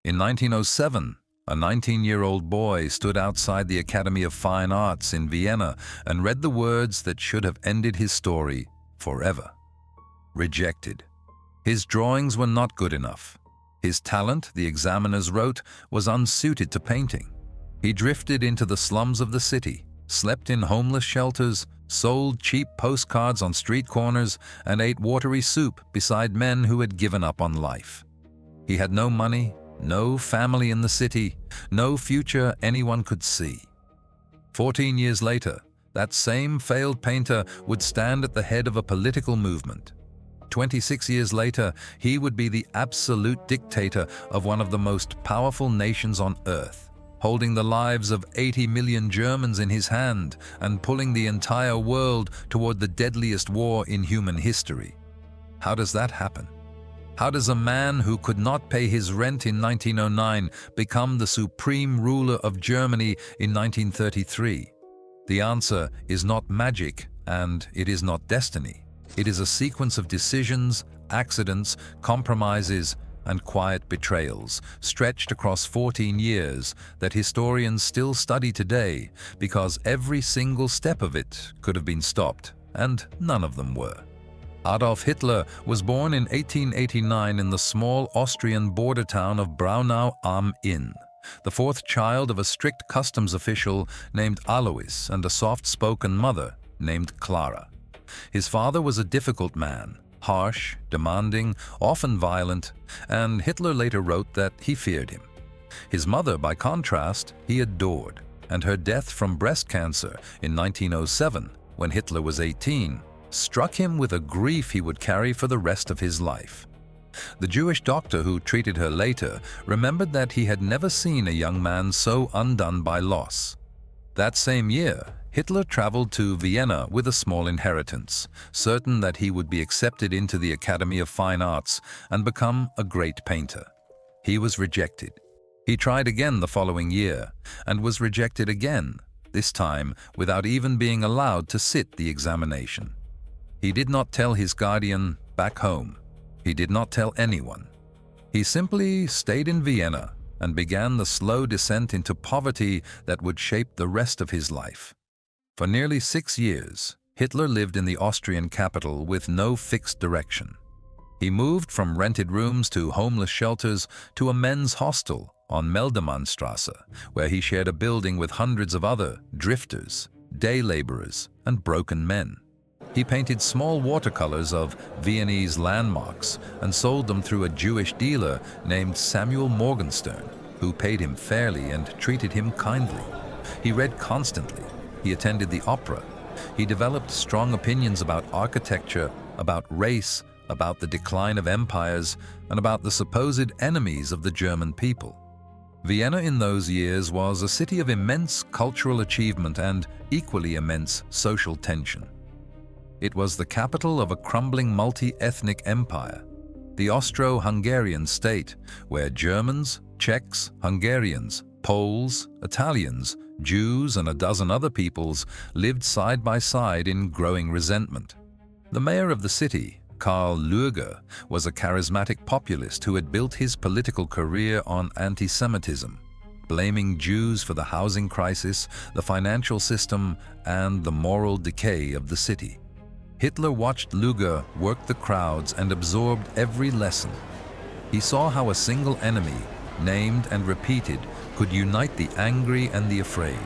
In 1907, a 19-year-old boy stood outside the Academy of Fine Arts in Vienna and read the words that should have ended his story forever. Rejected. His drawings were not good enough. His talent, the examiners wrote, was unsuited to painting. He drifted into the slums of the city, slept in homeless shelters, sold cheap postcards on street corners, and ate watery soup beside men who had given up on life. He had no money, no family in the city, no future anyone could see. 14 years later, that same failed painter would stand at the head of a political movement. 26 years later, he would be the absolute dictator of one of the most powerful nations on earth, holding the lives of 80 million Germans in his hand and pulling the entire world toward the deadliest war in human history. How does that happen? How does a man who could not pay his rent in 1909 become the supreme ruler of Germany in 1933? The answer is not magic, and it is not destiny. It is a sequence of decisions, accidents, compromises, and quiet betrayals, stretched across 14 years, that historians still study today because every single step of it could have been stopped, and none of them were. Adolf Hitler was born in 1889 in the small Austrian border town of Braunau am Inn, the fourth child of a strict customs official named Alois and a soft-spoken mother named Clara. His father was a difficult man, harsh, demanding, often violent, and Hitler later wrote that he feared him. His mother, by contrast, he adored, and her death from breast cancer in 1907, when Hitler was 18, struck him with a grief he would carry for the rest of his life. The Jewish doctor who treated her later remembered that he had never seen a young man so undone by loss. That same year, Hitler traveled to Vienna with a small inheritance, certain that he would be accepted into the Academy of Fine Arts and become a great painter. He was rejected. He tried again the following year and was rejected again, this time without even being allowed to sit the examination. He did not tell his guardian back home. He did not tell anyone. He simply stayed in Vienna and began the slow descent into poverty that would shape the rest of his life. For nearly 6 years, Hitler lived in the Austrian capital with no fixed direction. He moved from rented rooms to homeless shelters to a men's hostel on Meldemannstrasse, where he shared a building with hundreds of other drifters, day laborers, and broken men. He painted small watercolors of Viennese landmarks and sold them through a Jewish dealer named Samuel Morgenstern, who paid him fairly and treated him kindly. He read constantly. He attended the opera. He developed strong opinions about architecture, about race, about the decline of empires, and about the supposed enemies of the German people. Vienna in those years was a city of immense cultural achievement and equally immense social tension. It was the capital of a crumbling multi-ethnic empire, the Austro-Hungarian state, where Germans, Czechs, Hungarians, Poles, Italians, Jews, and a dozen other peoples lived side by side in growing resentment. The mayor of the city, Karl Lueger, was a charismatic populist who had built his political career on anti-Semitism, blaming Jews for the housing crisis, the financial system, and the moral decay of the city. Hitler watched Lueger work the crowds and absorbed every lesson. He saw how a single enemy, named and repeated, could unite the angry and the afraid.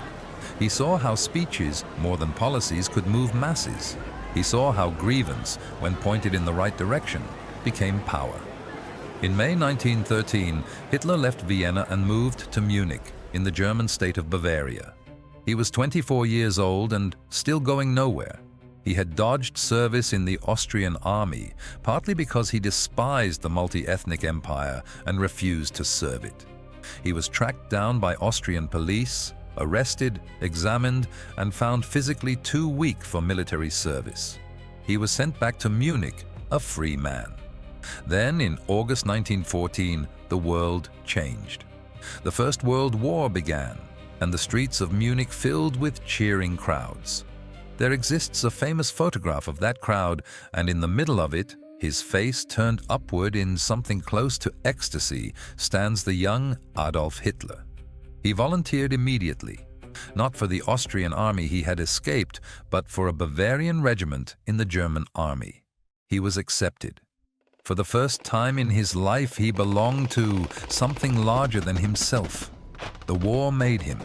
He saw how speeches, more than policies, could move masses. He saw how grievance, when pointed in the right direction, became power. In May 1913, Hitler left Vienna and moved to Munich, in the German state of Bavaria. He was 24 years old and still going nowhere. He had dodged service in the Austrian army, partly because he despised the multi-ethnic empire and refused to serve it. He was tracked down by Austrian police, arrested, examined, and found physically too weak for military service. He was sent back to Munich, a free man. Then, in August 1914, the world changed. The First World War began, and the streets of Munich filled with cheering crowds. There exists a famous photograph of that crowd, and in the middle of it, His face turned upward in something close to ecstasy, stands the young Adolf Hitler. He volunteered immediately, not for the Austrian army he had escaped, but for a Bavarian regiment in the German army. He was accepted. For the first time in his life, he belonged to something larger than himself. The war made him.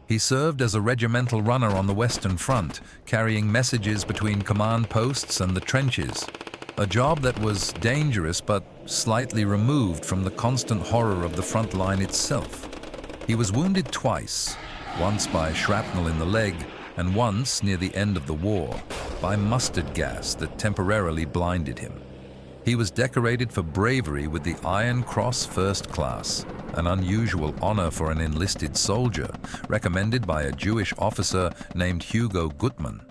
He served as a regimental runner on the Western Front, carrying messages between command posts and the trenches, a job that was dangerous but slightly removed from the constant horror of the front line itself. He was wounded twice, once by shrapnel in the leg, and once, near the end of the war, by mustard gas that temporarily blinded him. He was decorated for bravery with the Iron Cross First Class, an unusual honor for an enlisted soldier, recommended by a Jewish officer named Hugo Gutmann.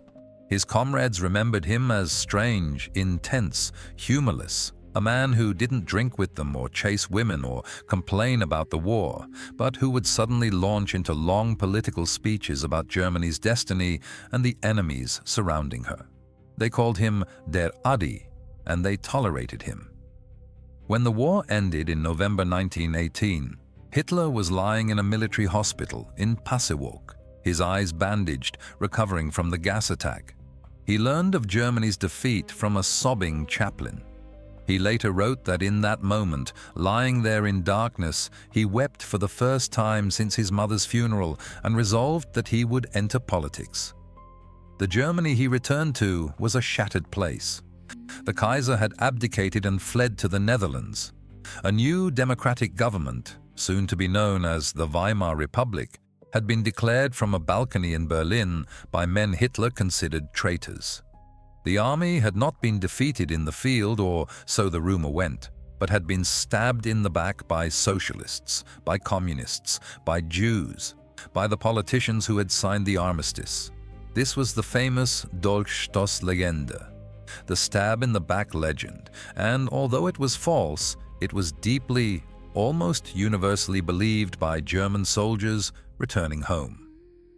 His comrades remembered him as strange, intense, humorless, a man who didn't drink with them or chase women or complain about the war, but who would suddenly launch into long political speeches about Germany's destiny and the enemies surrounding her. They called him Der Adi, and they tolerated him. When the war ended in November 1918, Hitler was lying in a military hospital in Pasewalk, his eyes bandaged, recovering from the gas attack. He learned of Germany's defeat from a sobbing chaplain. He later wrote that in that moment, lying there in darkness, he wept for the first time since his mother's funeral and resolved that he would enter politics. The Germany he returned to was a shattered place. The Kaiser had abdicated and fled to the Netherlands. A new democratic government, soon to be known as the Weimar Republic, had been declared from a balcony in Berlin by men Hitler considered traitors. The army had not been defeated in the field, or so the rumor went, but had been stabbed in the back by socialists, by communists, by Jews, by the politicians who had signed the armistice. This was the famous Dolchstoßlegende, the stab in the back legend, and although it was false, it was deeply, almost universally believed by German soldiers returning home.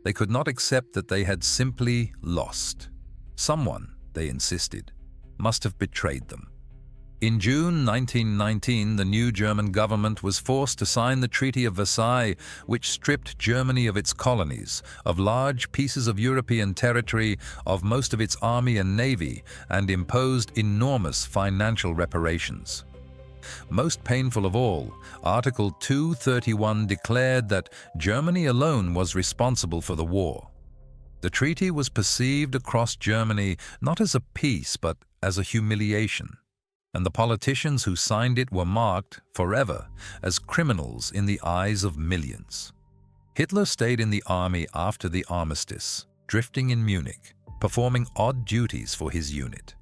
They could not accept that they had simply lost. Someone, they insisted, must have betrayed them. In June 1919, the new German government was forced to sign the Treaty of Versailles, which stripped Germany of its colonies, of large pieces of European territory, of most of its army and navy, and imposed enormous financial reparations. Most painful of all, Article 231 declared that Germany alone was responsible for the war. The treaty was perceived across Germany not as a peace but as a humiliation, and the politicians who signed it were marked, forever, as criminals in the eyes of millions. Hitler stayed in the army after the armistice, drifting in Munich, performing odd duties for his unit.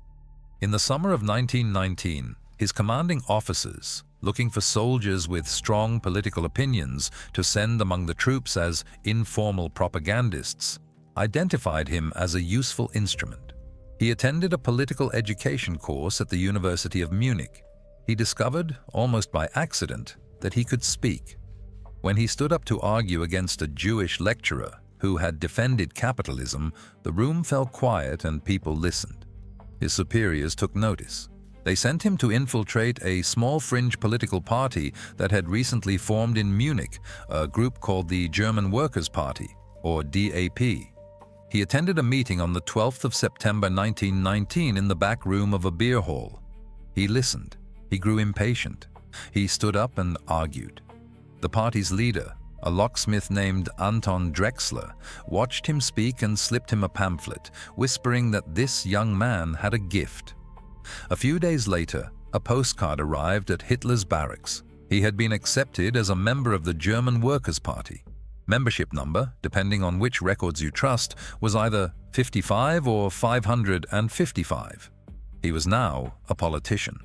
In the summer of 1919, his commanding officers, looking for soldiers with strong political opinions to send among the troops as informal propagandists, identified him as a useful instrument. He attended a political education course at the University of Munich. He discovered, almost by accident, that he could speak. When he stood up to argue against a Jewish lecturer who had defended capitalism, the room fell quiet and people listened. His superiors took notice. They sent him to infiltrate a small fringe political party that had recently formed in Munich, a group called the German Workers' Party, or DAP. He attended a meeting on the 12th of September 1919 in the back room of a beer hall. He listened. He grew impatient. He stood up and argued. The party's leader, a locksmith named Anton Drexler, watched him speak and slipped him a pamphlet, whispering that this young man had a gift. A few days later, a postcard arrived at Hitler's barracks. He had been accepted as a member of the German Workers' Party. Membership number, depending on which records you trust, was either 55 or 555. He was now a politician.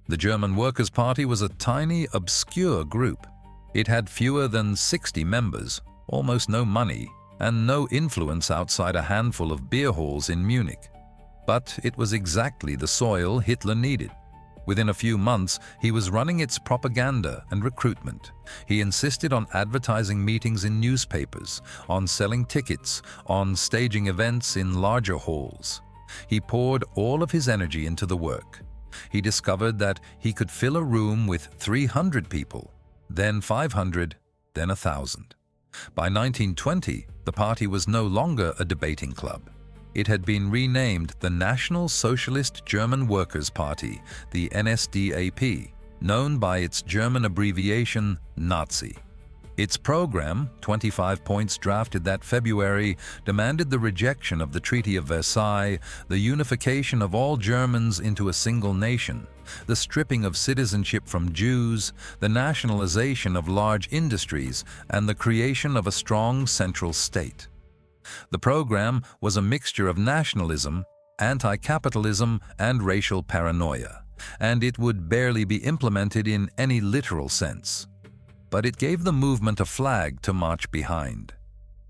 The German Workers' Party was a tiny, obscure group. It had fewer than 60 members, almost no money, and no influence outside a handful of beer halls in Munich. But it was exactly the soil Hitler needed. Within a few months, he was running its propaganda and recruitment. He insisted on advertising meetings in newspapers, on selling tickets, on staging events in larger halls. He poured all of his energy into the work. He discovered that he could fill a room with 300 people, then 500, then 1,000. By 1920, the party was no longer a debating club. It had been renamed the National Socialist German Workers' Party, the NSDAP, known by its German abbreviation Nazi. Its program, 25 points drafted that February, demanded the rejection of the Treaty of Versailles, the unification of all Germans into a single nation, the stripping of citizenship from Jews, the nationalization of large industries, and the creation of a strong central state. The program was a mixture of nationalism, anti-capitalism, and racial paranoia, and it would barely be implemented in any literal sense. But it gave the movement a flag to march behind.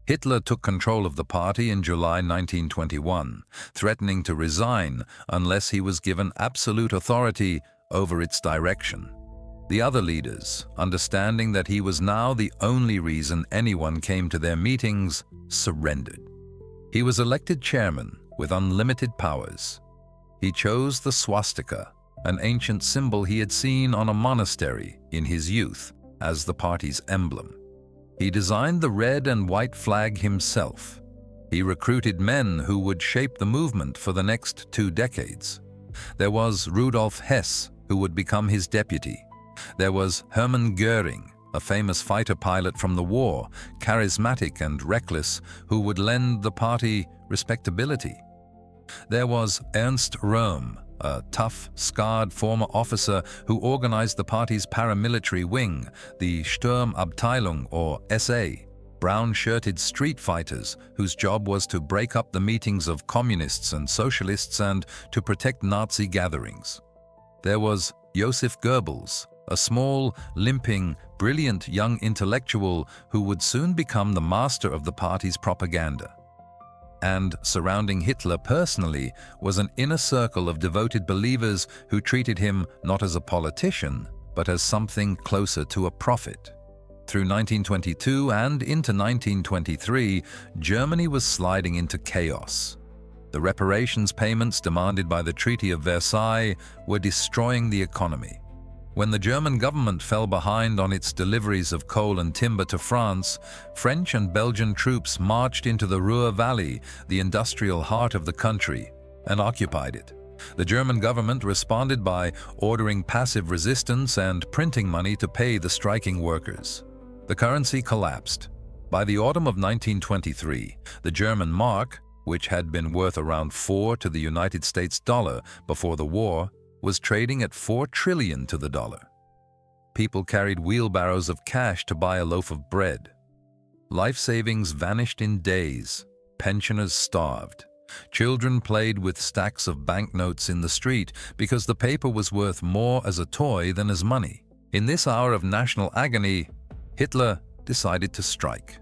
Hitler took control of the party in July 1921, threatening to resign unless he was given absolute authority over its direction. The other leaders, understanding that he was now the only reason anyone came to their meetings, surrendered. He was elected chairman with unlimited powers. He chose the swastika, an ancient symbol he had seen on a monastery in his youth, as the party's emblem. He designed the red and white flag himself. He recruited men who would shape the movement for the next 2 decades. There was Rudolf Hess, who would become his deputy. There was Hermann Göring, a famous fighter pilot from the war, charismatic and reckless, who would lend the party respectability. There was Ernst Röhm, a tough, scarred former officer who organized the party's paramilitary wing, the Sturmabteilung, or SA, brown-shirted street fighters whose job was to break up the meetings of communists and socialists and to protect Nazi gatherings. There was Joseph Goebbels, a small, limping, brilliant young intellectual who would soon become the master of the party's propaganda. And surrounding Hitler personally was an inner circle of devoted believers who treated him not as a politician, but as something closer to a prophet. Through 1922 and into 1923, Germany was sliding into chaos. The reparations payments demanded by the Treaty of Versailles were destroying the economy. When the German government fell behind on its deliveries of coal and timber to France, French and Belgian troops marched into the Ruhr Valley, the industrial heart of the country, and occupied it. The German government responded by ordering passive resistance and printing money to pay the striking workers. The currency collapsed. By the autumn of 1923, the German mark, which had been worth around 4 to the United States dollar before the war, was trading at 4 trillion to the dollar. People carried wheelbarrows of cash to buy a loaf of bread. Life savings vanished in days. Pensioners starved. Children played with stacks of banknotes in the street because the paper was worth more as a toy than as money. In this hour of national agony, Hitler decided to strike.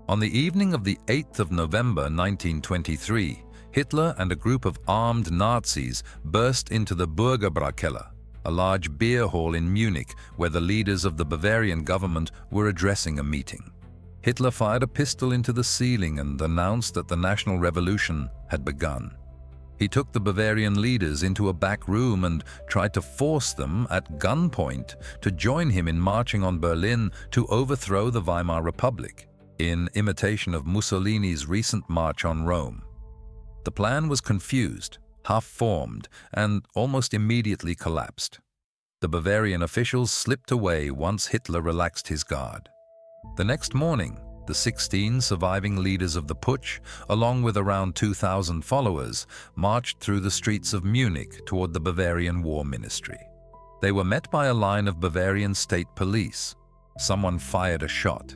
On the evening of the 8th of November 1923, Hitler and a group of armed Nazis burst into the Bürgerbräukeller, a large beer hall in Munich where the leaders of the Bavarian government were addressing a meeting. Hitler fired a pistol into the ceiling and announced that the national revolution had begun. He took the Bavarian leaders into a back room and tried to force them at gunpoint to join him in marching on Berlin to overthrow the Weimar Republic, in imitation of Mussolini's recent march on Rome. The plan was confused, half-formed, and almost immediately collapsed. The Bavarian officials slipped away once Hitler relaxed his guard. The next morning, the 16 surviving leaders of the putsch, along with around 2,000 followers, marched through the streets of Munich toward the Bavarian War Ministry. They were met by a line of Bavarian state police. Someone fired a shot.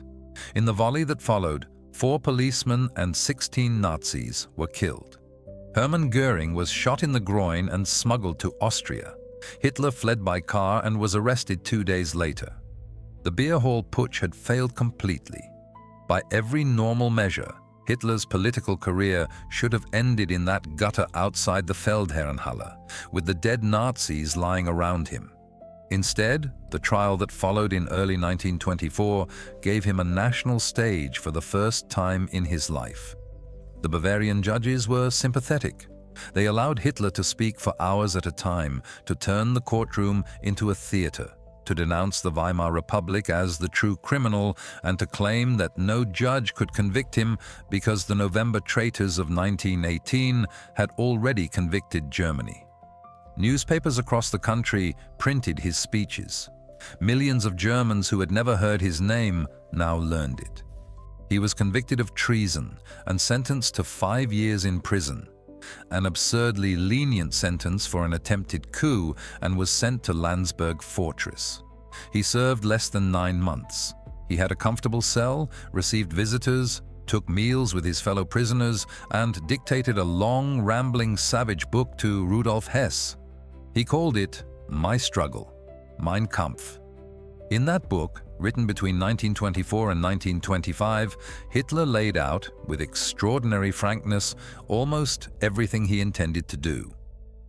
In the volley that followed, 4 policemen and 16 Nazis were killed. Hermann Göring was shot in the groin and smuggled to Austria. Hitler fled by car and was arrested 2 days later. The Beer Hall Putsch had failed completely. By every normal measure, Hitler's political career should have ended in that gutter outside the Feldherrenhalle, with the dead Nazis lying around him. Instead, the trial that followed in early 1924 gave him a national stage for the first time in his life. The Bavarian judges were sympathetic. They allowed Hitler to speak for hours at a time, to turn the courtroom into a theater, to denounce the Weimar Republic as the true criminal, and to claim that no judge could convict him because the November traitors of 1918 had already convicted Germany. Newspapers across the country printed his speeches. Millions of Germans who had never heard his name now learned it. He was convicted of treason and sentenced to 5 years in prison, an absurdly lenient sentence for an attempted coup, and was sent to Landsberg Fortress. He served less than 9 months. He had a comfortable cell, received visitors, took meals with his fellow prisoners, and dictated a long, rambling, savage book to Rudolf Hess. He called it My Struggle, Mein Kampf. In that book, written between 1924 and 1925, Hitler laid out, with extraordinary frankness, almost everything he intended to do.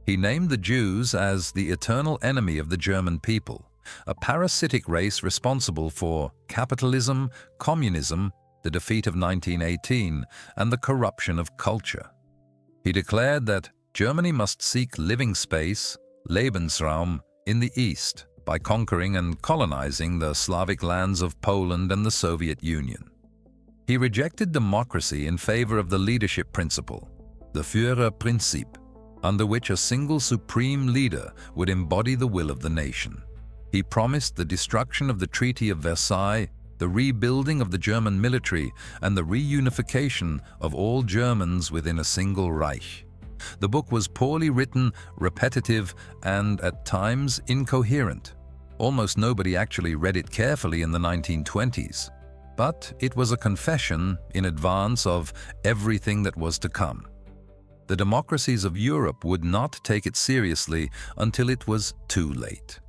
He named the Jews as the eternal enemy of the German people, a parasitic race responsible for capitalism, communism, the defeat of 1918, and the corruption of culture. He declared that Germany must seek living space, Lebensraum, in the East, by conquering and colonizing the Slavic lands of Poland and the Soviet Union. He rejected democracy in favor of the leadership principle, the Führerprinzip, under which a single supreme leader would embody the will of the nation. He promised the destruction of the Treaty of Versailles, the rebuilding of the German military, and the reunification of all Germans within a single Reich. The book was poorly written, repetitive, and at times incoherent. Almost nobody actually read it carefully in the 1920s. But it was a confession in advance of everything that was to come. The democracies of Europe would not take it seriously until it was too late.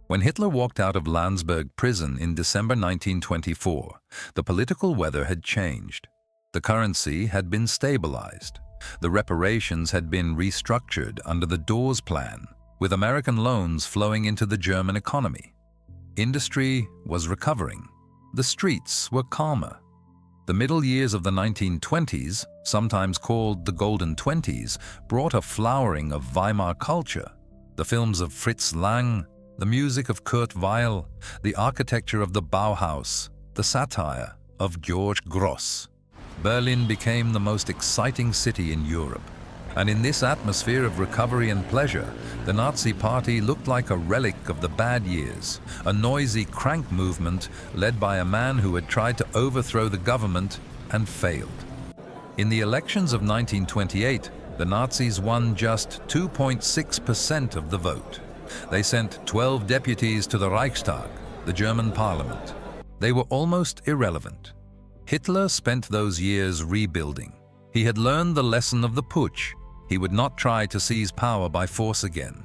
When Hitler walked out of Landsberg prison in December 1924, the political weather had changed. The currency had been stabilized. The reparations had been restructured under the Dawes Plan, with American loans flowing into the German economy. Industry was recovering. The streets were calmer. The middle years of the 1920s, sometimes called the Golden Twenties, brought a flowering of Weimar culture. The films of Fritz Lang, the music of Kurt Weill, the architecture of the Bauhaus, the satire of George Grosz. Berlin became the most exciting city in Europe. And in this atmosphere of recovery and pleasure, the Nazi Party looked like a relic of the bad years, a noisy crank movement led by a man who had tried to overthrow the government and failed. In the elections of 1928, the Nazis won just 2.6% of the vote. They sent 12 deputies to the Reichstag, the German parliament. They were almost irrelevant. Hitler spent those years rebuilding. He had learned the lesson of the Putsch. He would not try to seize power by force again.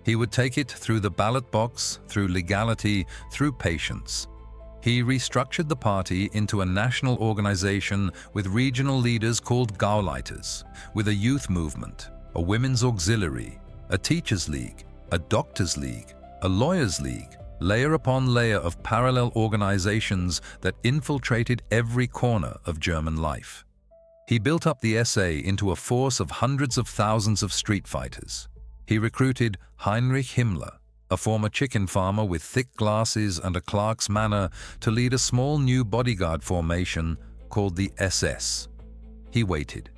He would take it through the ballot box, through legality, through patience. He restructured the party into a national organization with regional leaders called Gauleiters, with a youth movement, a women's auxiliary, a teachers' league, a doctors' league, a lawyers' league, layer upon layer of parallel organizations that infiltrated every corner of German life. He built up the SA into a force of hundreds of thousands of street fighters. He recruited Heinrich Himmler, a former chicken farmer with thick glasses and a clerk's manner, to lead a small new bodyguard formation called the SS. He waited.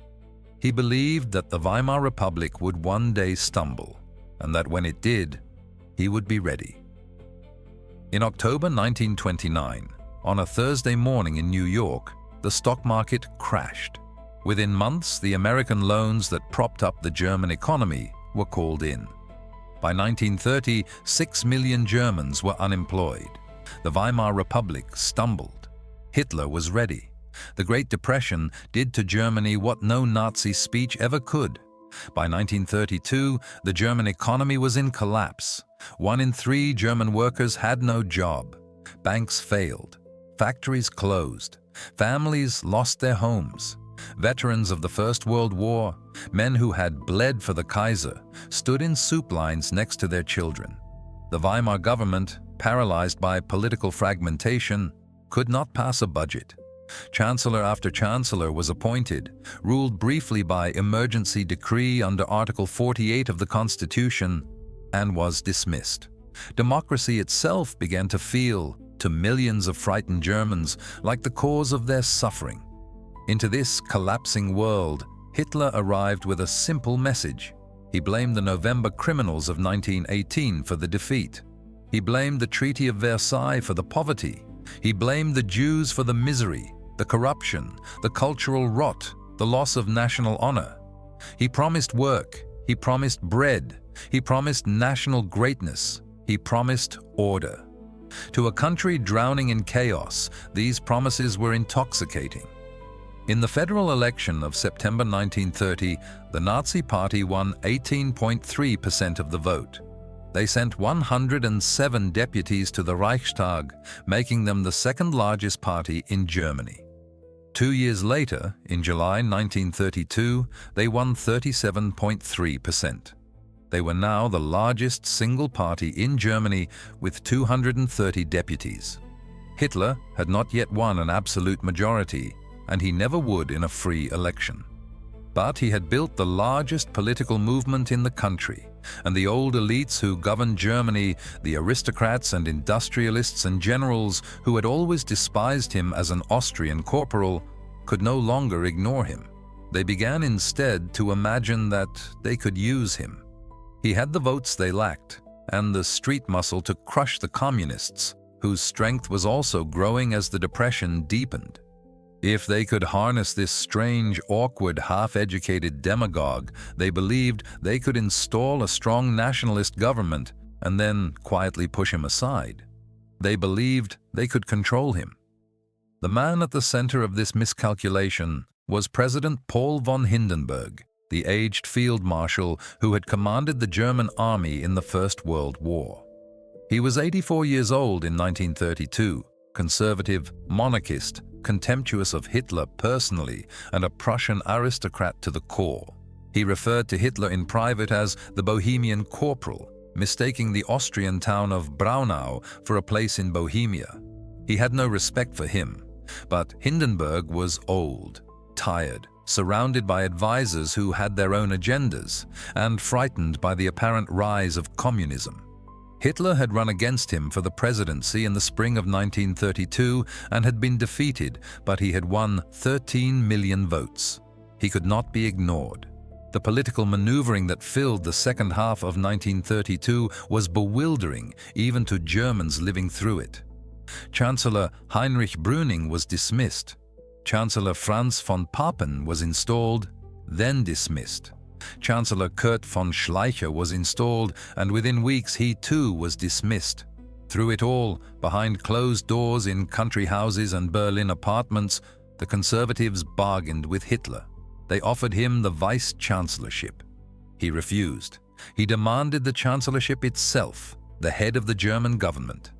He believed that the Weimar Republic would one day stumble, and that when it did, he would be ready. In October 1929, on a Thursday morning in New York, the stock market crashed. Within months, the American loans that propped up the German economy were called in. By 1930, 6 million Germans were unemployed. The Weimar Republic stumbled. Hitler was ready. The Great Depression did to Germany what no Nazi speech ever could. By 1932, the German economy was in collapse. 1 in 3 German workers had no job. Banks failed. Factories closed. Families lost their homes. Veterans of the First World War, men who had bled for the Kaiser, stood in soup lines next to their children. The Weimar government, paralyzed by political fragmentation, could not pass a budget. Chancellor after chancellor was appointed, ruled briefly by emergency decree under Article 48 of the Constitution, and was dismissed. Democracy itself began to feel, to millions of frightened Germans, like the cause of their suffering. Into this collapsing world, Hitler arrived with a simple message. He blamed the November criminals of 1918 for the defeat. He blamed the Treaty of Versailles for the poverty. He blamed the Jews for the misery, the corruption, the cultural rot, the loss of national honor. He promised work. He promised bread. He promised national greatness. He promised order. To a country drowning in chaos, these promises were intoxicating. In the federal election of September 1930, the Nazi Party won 18.3% of the vote. They sent 107 deputies to the Reichstag, making them the second largest party in Germany. 2 years later, in July 1932, they won 37.3%. They were now the largest single party in Germany with 230 deputies. Hitler had not yet won an absolute majority, and he never would in a free election. But he had built the largest political movement in the country, and the old elites who governed Germany, the aristocrats and industrialists and generals who had always despised him as an Austrian corporal, could no longer ignore him. They began instead to imagine that they could use him. He had the votes they lacked, and the street muscle to crush the communists, whose strength was also growing as the Depression deepened. If they could harness this strange, awkward, half-educated demagogue, they believed they could install a strong nationalist government and then quietly push him aside. They believed they could control him. The man at the center of this miscalculation was President Paul von Hindenburg, the aged field marshal who had commanded the German army in the First World War. He was 84 years old in 1932, conservative, monarchist, contemptuous of Hitler personally, and a Prussian aristocrat to the core. He referred to Hitler in private as the Bohemian corporal, mistaking the Austrian town of Braunau for a place in Bohemia. He had no respect for him, but Hindenburg was old, tired, surrounded by advisors who had their own agendas, and frightened by the apparent rise of communism. Hitler had run against him for the presidency in the spring of 1932 and had been defeated, but he had won 13 million votes. He could not be ignored. The political maneuvering that filled the second half of 1932 was bewildering even to Germans living through it. Chancellor Heinrich Brüning was dismissed. Chancellor Franz von Papen was installed, then dismissed. Chancellor Kurt von Schleicher was installed, and within weeks he too was dismissed. Through it all, behind closed doors in country houses and Berlin apartments, the conservatives bargained with Hitler. They offered him the vice-chancellorship. He refused. He demanded the chancellorship itself, the head of the German government.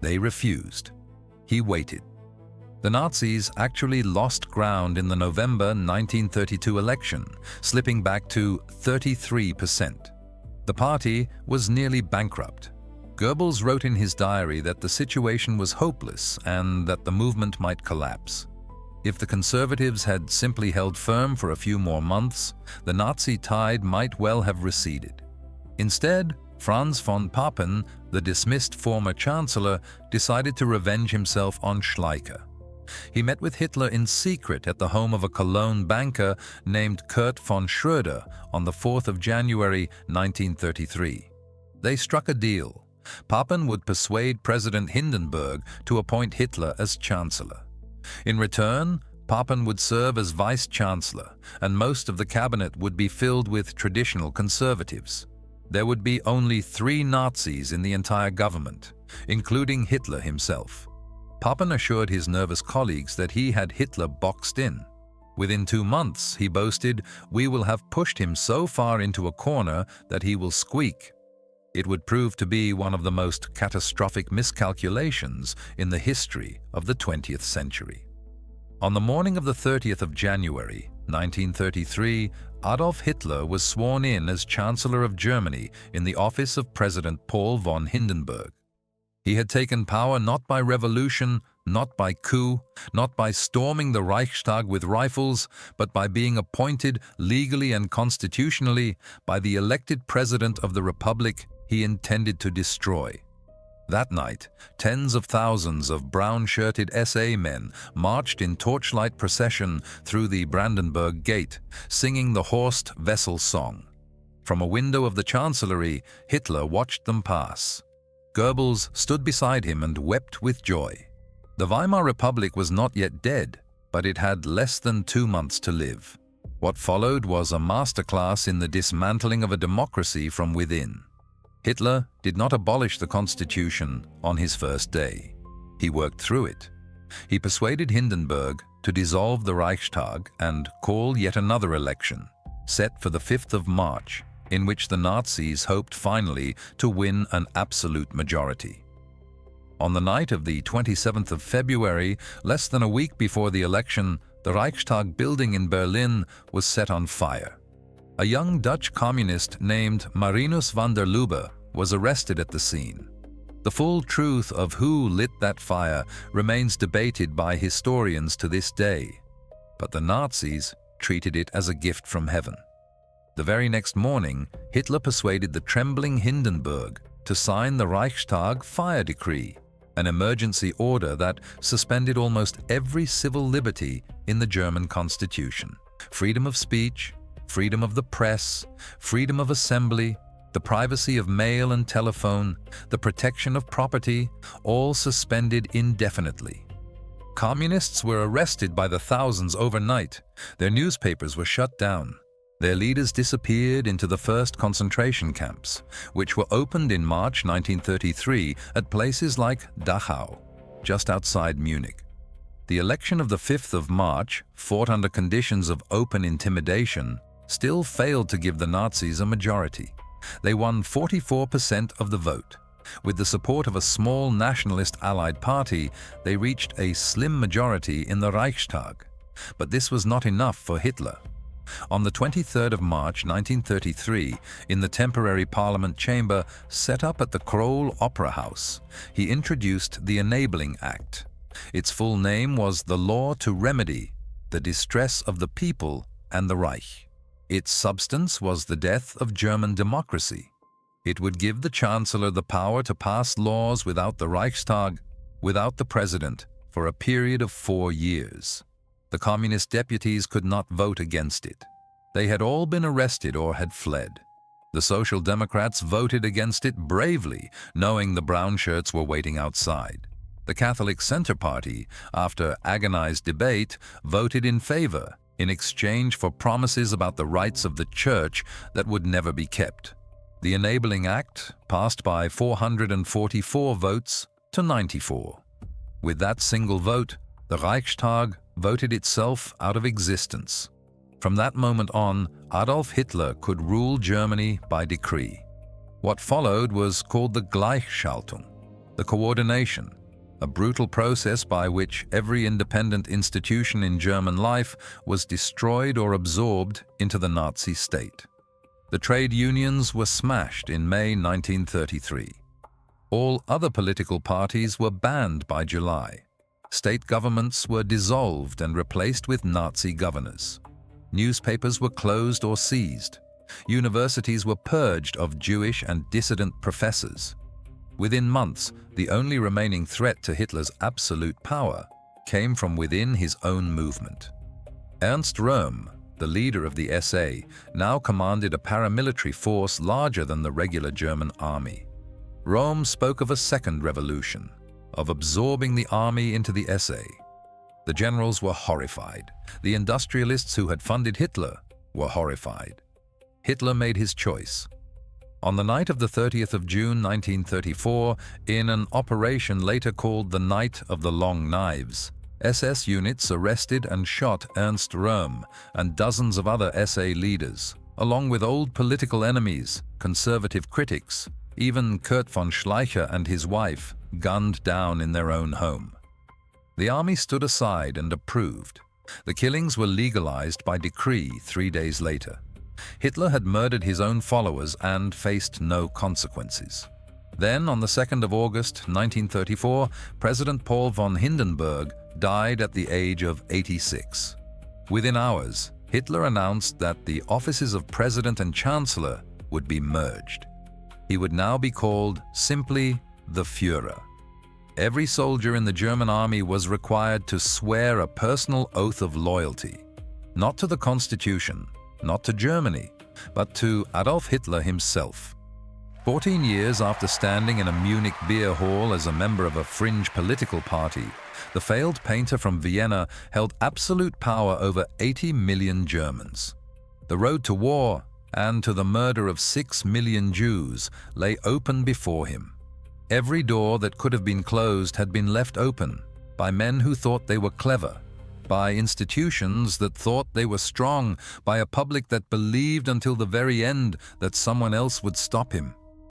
They refused. He waited. The Nazis actually lost ground in the November 1932 election, slipping back to 33%. The party was nearly bankrupt. Goebbels wrote in his diary that the situation was hopeless and that the movement might collapse. If the conservatives had simply held firm for a few more months, the Nazi tide might well have receded. Instead, Franz von Papen, the dismissed former chancellor, decided to revenge himself on Schleicher. He met with Hitler in secret at the home of a Cologne banker named Kurt von Schröder on the 4th of January 1933. They struck a deal. Papen would persuade President Hindenburg to appoint Hitler as chancellor. In return, Papen would serve as vice-chancellor, and most of the cabinet would be filled with traditional conservatives. There would be only 3 Nazis in the entire government, including Hitler himself. Papen assured his nervous colleagues that he had Hitler boxed in. Within 2 months, he boasted, "We will have pushed him so far into a corner that he will squeak." It would prove to be one of the most catastrophic miscalculations in the history of the 20th century. On the morning of the 30th of January, 1933, Adolf Hitler was sworn in as Chancellor of Germany in the office of President Paul von Hindenburg. He had taken power not by revolution, not by coup, not by storming the Reichstag with rifles, but by being appointed legally and constitutionally by the elected president of the Republic he intended to destroy. That night, tens of thousands of brown-shirted SA men marched in torchlight procession through the Brandenburg Gate, singing the Horst Wessel song. From a window of the Chancellery, Hitler watched them pass. Goebbels stood beside him and wept with joy. The Weimar Republic was not yet dead, but it had less than 2 months to live. What followed was a masterclass in the dismantling of a democracy from within. Hitler did not abolish the constitution on his first day. He worked through it. He persuaded Hindenburg to dissolve the Reichstag and call yet another election, set for the 5th of March, in which the Nazis hoped finally to win an absolute majority. On the night of the 27th of February, less than a week before the election, the Reichstag building in Berlin was set on fire. A young Dutch communist named Marinus van der Lubbe was arrested at the scene. The full truth of who lit that fire remains debated by historians to this day, but the Nazis treated it as a gift from heaven. The very next morning, Hitler persuaded the trembling Hindenburg to sign the Reichstag fire decree, an emergency order that suspended almost every civil liberty in the German constitution. Freedom of speech, freedom of the press, freedom of assembly, the privacy of mail and telephone, the protection of property, all suspended indefinitely. Communists were arrested by the thousands overnight. Their newspapers were shut down. Their leaders disappeared into the first concentration camps, which were opened in March 1933 at places like Dachau, just outside Munich. The election of the 5th of March, fought under conditions of open intimidation, still failed to give the Nazis a majority. They won 44% of the vote. With the support of a small nationalist allied party, they reached a slim majority in the Reichstag. But this was not enough for Hitler. On the 23rd of March 1933, in the temporary parliament chamber set up at the Kroll Opera House, he introduced the Enabling Act. Its full name was the Law to Remedy the Distress of the People and the Reich. Its substance was the death of German democracy. It would give the Chancellor the power to pass laws without the Reichstag, without the President, for a period of 4 years. The Communist deputies could not vote against it. They had all been arrested or had fled. The Social Democrats voted against it bravely, knowing the brown shirts were waiting outside. The Catholic Center Party, after agonized debate, voted in favor, in exchange for promises about the rights of the Church that would never be kept. The Enabling Act passed by 444 votes to 94. With that single vote, the Reichstag voted itself out of existence. From that moment on, Adolf Hitler could rule Germany by decree. What followed was called the Gleichschaltung, the coordination, a brutal process by which every independent institution in German life was destroyed or absorbed into the Nazi state. The trade unions were smashed in May 1933. All other political parties were banned by July. State governments were dissolved and replaced with Nazi governors. Newspapers were closed or seized. Universities were purged of Jewish and dissident professors. Within months, the only remaining threat to Hitler's absolute power came from within his own movement. Ernst Röhm, the leader of the SA, now commanded a paramilitary force larger than the regular German army. Röhm spoke of a second revolution, of absorbing the army into the SA. The generals were horrified. The industrialists who had funded Hitler were horrified. Hitler made his choice. On the night of the 30th of June 1934, in an operation later called the Night of the Long Knives, SS units arrested and shot Ernst Röhm and dozens of other SA leaders, along with old political enemies, conservative critics, even Kurt von Schleicher and his wife, gunned down in their own home. The army stood aside and approved. The killings were legalized by decree 3 days later. Hitler had murdered his own followers and faced no consequences. Then, on the 2nd of August 1934, President Paul von Hindenburg died at the age of 86. Within hours, Hitler announced that the offices of President and Chancellor would be merged. He would now be called simply the Führer. Every soldier in the German army was required to swear a personal oath of loyalty, not to the Constitution, not to Germany, but to Adolf Hitler himself. 14 years after standing in a Munich beer hall as a member of a fringe political party, the failed painter from Vienna held absolute power over 80 million Germans. The road to war and to the murder of 6 million Jews lay open before him. Every door that could have been closed had been left open by men who thought they were clever, by institutions that thought they were strong, by a public that believed until the very end that someone else would stop him.